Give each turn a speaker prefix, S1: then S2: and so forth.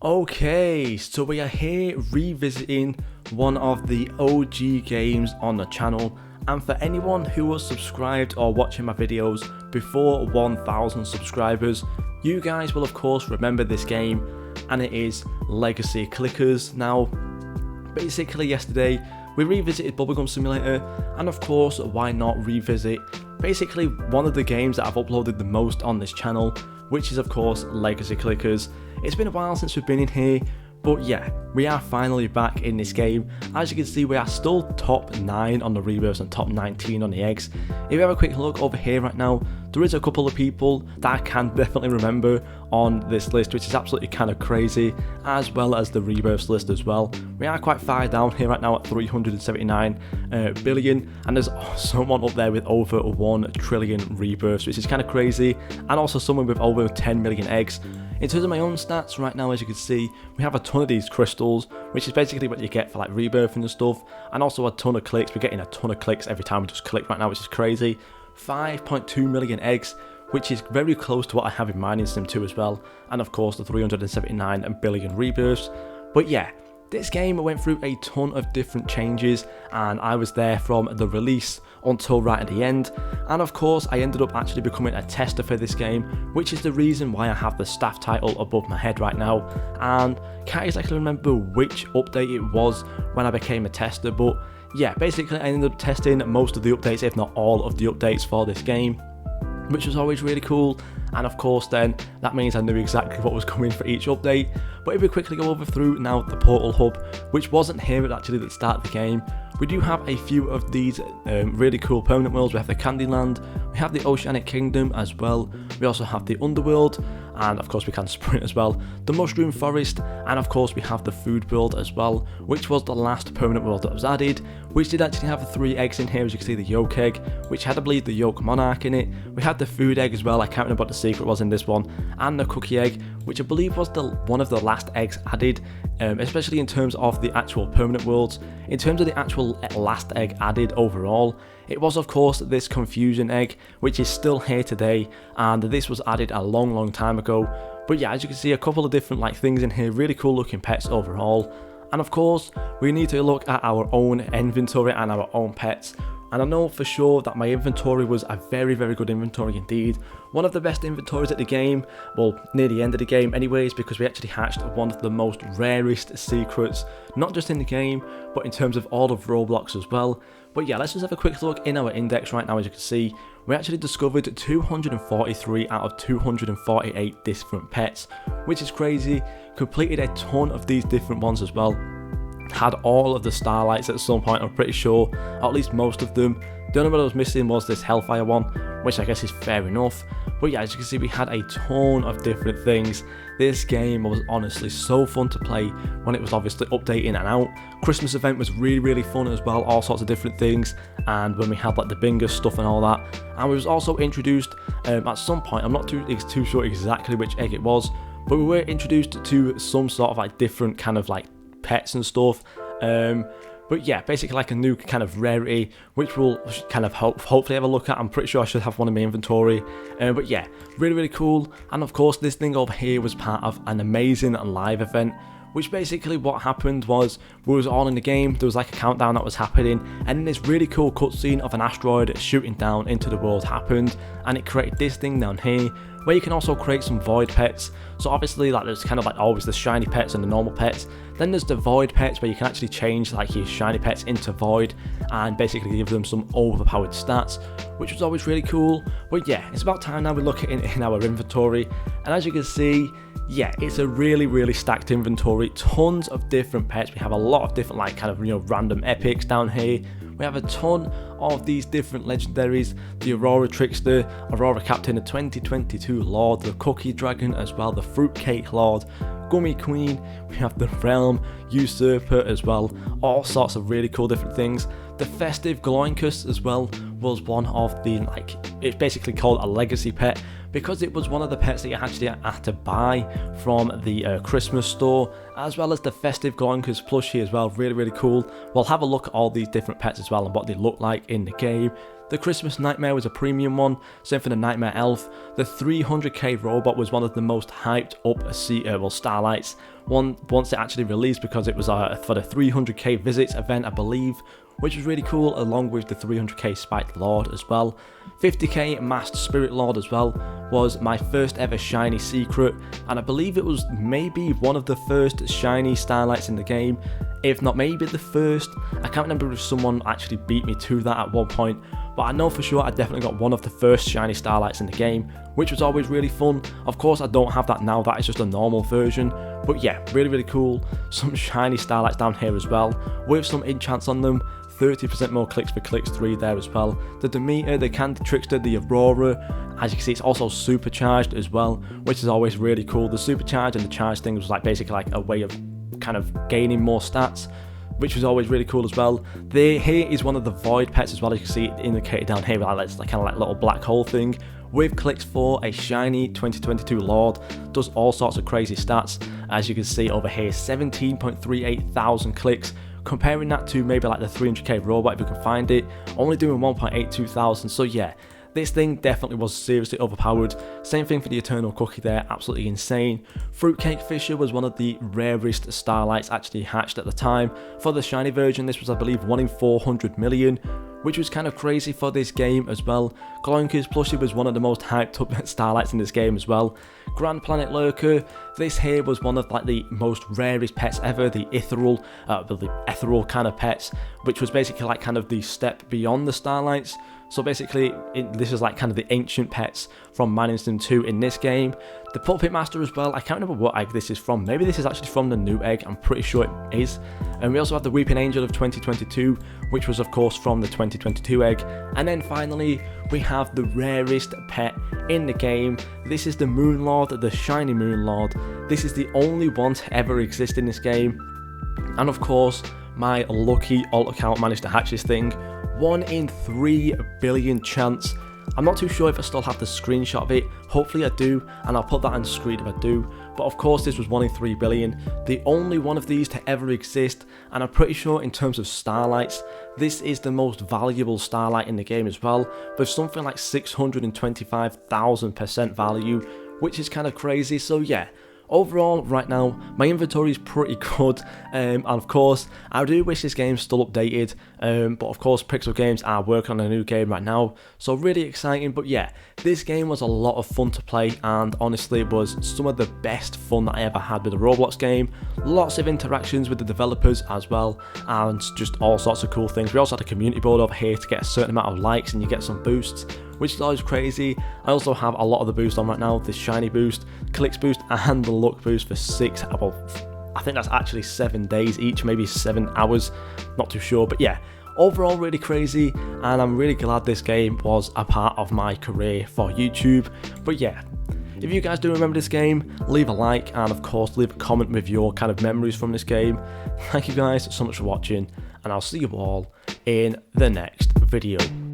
S1: Okay, so we are here revisiting one of the OG games on the channel, and for anyone who was subscribed or watching my videos before 1000 subscribers, you guys will of course remember this game, and it is Legacy Clickers. Now, basically yesterday we revisited Bubblegum Simulator, and of course why not revisit basically one of the games that I've uploaded the most on this channel, which is of course Legacy Clickers. It's been a while since we've been in here, but yeah, we are finally back in this game. As you can see, we are still top 9 on the rebirths and top 19 on the eggs. If you have a quick look over here right now, there is a couple of people that I can definitely remember on this list, which is absolutely kind of crazy, as well as the rebirths list as well. We are quite far down here right now at 379 billion, and there's someone up there with over 1 trillion rebirths, which is kind of crazy, and also someone with over 10 million eggs. In terms of my own stats right now, as you can see, we have a ton of these crystals, which is basically what you get for like rebirthing and stuff, and also a ton of clicks. We're getting a ton of clicks every time we just click right now, which is crazy. 5.2 million eggs, which is very close to what I have in Mining Sim 2 as well, and of course the 379 billion rebirths. But yeah, this game went through a ton of different changes, and I was there from the release until right at the end, and of course I ended up actually becoming a tester for this game, which is the reason why I have the staff title above my head right now, and can't exactly remember which update it was when I became a tester, but yeah, basically I ended up testing most of the updates, if not all of the updates for this game, which was always really cool. And of course then that means I knew exactly what was coming for each update. But if we quickly go over through now the portal hub, which wasn't here actually at the start of the game, we do have a few of these really cool permanent worlds. We have the Candyland, we have the Oceanic Kingdom as well, we also have the Underworld, and of course we can sprint as well, the Mushroom Forest, and of course we have the Food World as well, which was the last permanent world that was added, which did actually have 3 eggs in here. As you can see, the Yolk Egg, which had I believe the Yolk Monarch in it, we had the Food Egg as well, I can't remember what the secret was in this one, and the Cookie Egg, which I believe was one of the last eggs added, especially in terms of the actual permanent worlds. In terms of the actual last egg added overall, it was of course this Confusion Egg, which is still here today, and this was added a long time ago. But yeah, as you can see, a couple of different things in here, really cool looking pets overall. And of course we need to look at our own inventory and our own pets, and I know for sure that my inventory was a very good inventory indeed. One of the best inventories at the game, well, near the end of the game anyways, because we actually hatched one of the most rarest secrets, not just in the game, but in terms of all of Roblox as well. But yeah, let's just have a quick look in our index right now. As you can see, we actually discovered 243 out of 248 different pets, which is crazy. Completed a ton of these different ones as well. Had all of the starlights at some point, I'm pretty sure, or at least most of them. The only one I was missing was this Hellfire one, which I guess is fair enough. But yeah, as you can see, we had a ton of different things. This game was honestly so fun to play when it was obviously updating and out. Christmas event was really fun as well, all sorts of different things, and when we had like the Bingo stuff and all that. And we was also introduced at some point, I'm not too sure exactly which egg it was, but we were introduced to some sort of different kind of pets and stuff. But yeah, basically like a new kind of rarity, which we'll kind of hopefully have a look at. I'm pretty sure I should have one in my inventory. But yeah, really cool. And of course this thing over here was part of an amazing live event, which basically what happened was we was all in the game, there was like a countdown that was happening, and then this really cool cutscene of an asteroid shooting down into the world happened, and it created this thing down here where you can also create some void pets. So obviously there's kind of always the shiny pets and the normal pets, then there's the void pets where you can actually change your shiny pets into void and basically give them some overpowered stats, which was always really cool. But yeah, it's about time now we look at it in our inventory, and as you can see, yeah, it's a really stacked inventory, tons of different pets. We have a lot of different random epics down here. We have a ton of these different legendaries, the Aurora Trickster, Aurora Captain, the 2022 Lord, the Cookie Dragon as well, the Fruitcake Lord, Gummy Queen, we have the Realm Usurper as well, all sorts of really cool different things. The Festive Gloincus as well was one of the, it's basically called a legacy pet, because it was one of the pets that you actually had to buy from the Christmas store, as well as the Festive Gloincus plushie as well, really cool. We'll have a look at all these different pets as well and what they look like in the game. The Christmas Nightmare was a premium one, same for the Nightmare Elf. The 300k robot was one of the most hyped up starlights once it actually released, because it was for the 300k visits event, I believe, which was really cool, along with the 300k spiked Lord as well. 50k masked Spirit Lord as well was my first ever shiny secret, and I believe it was maybe one of the first shiny starlights in the game, if not maybe the first. I can't remember if someone actually beat me to that at one point, but I know for sure I definitely got one of the first shiny starlights in the game, which was always really fun. Of course I don't have that now, that is just a normal version, but yeah, really cool. Some shiny starlights down here as well, with some enchants on them. 30% more clicks for clicks 3 there as well. The Demeter, the Candy Trickster, the Aurora, as you can see it's also supercharged as well, which is always really cool. The supercharge and the charge thing was like basically like a way of kind of gaining more stats, which was always really cool as well. Here is one of the Void pets as well, as you can see it indicated down here, like kind of like little black hole thing. With clicks for a shiny 2022 Lord, does all sorts of crazy stats, as you can see over here, 17.38 thousand clicks. Comparing that to maybe like the 300k robot, if you can find it, only doing 1.82 thousand. So yeah, this thing definitely was seriously overpowered. Same thing for the Eternal Cookie there, absolutely insane. Fruitcake Fisher was one of the rarest starlights actually hatched at the time. For the shiny version, this was I believe 1 in 400 million, which was kind of crazy for this game as well. Gloinker's plushie was one of the most hyped up starlights in this game as well. Grand Planet Lurker, this here was one of like the most rarest pets ever, the ethereal kind of pets, which was basically like kind of the step beyond the starlights. So basically, this is like kind of the ancient pets from Man Instinct 2 in this game. The Puppet Master as well, I can't remember what egg this is from. Maybe this is actually from the new egg, I'm pretty sure it is. And we also have the Weeping Angel of 2022, which was of course from the 2022 egg. And then finally, we have the rarest pet in the game. This is the Moon Lord, the Shiny Moon Lord. This is the only one to ever exist in this game. And of course, my lucky alt account managed to hatch this thing. 1 in 3 billion chance. I'm not too sure if I still have the screenshot of it. Hopefully I do, and I'll put that on screen if I do. But of course this was 1 in 3 billion, the only one of these to ever exist, and I'm pretty sure in terms of starlights, this is the most valuable starlight in the game as well, with something like 625,000% value, which is kind of crazy. So yeah, overall, right now, my inventory is pretty good, and of course, I do wish this game's still updated, but of course, Pixel Games are working on a new game right now, so really exciting. But yeah, this game was a lot of fun to play, and honestly, it was some of the best fun that I ever had with a Roblox game. Lots of interactions with the developers as well, and just all sorts of cool things. We also had a community board over here to get a certain amount of likes, and you get some boosts, which is always crazy. I also have a lot of the boosts on right now, the shiny boost, clicks boost, and the luck boost for 6, well, I think that's actually 7 days each, maybe 7 hours, not too sure, but yeah, overall really crazy, and I'm really glad this game was a part of my career for YouTube. But yeah, if you guys do remember this game, leave a like, and of course leave a comment with your kind of memories from this game. Thank you guys so much for watching, and I'll see you all in the next video.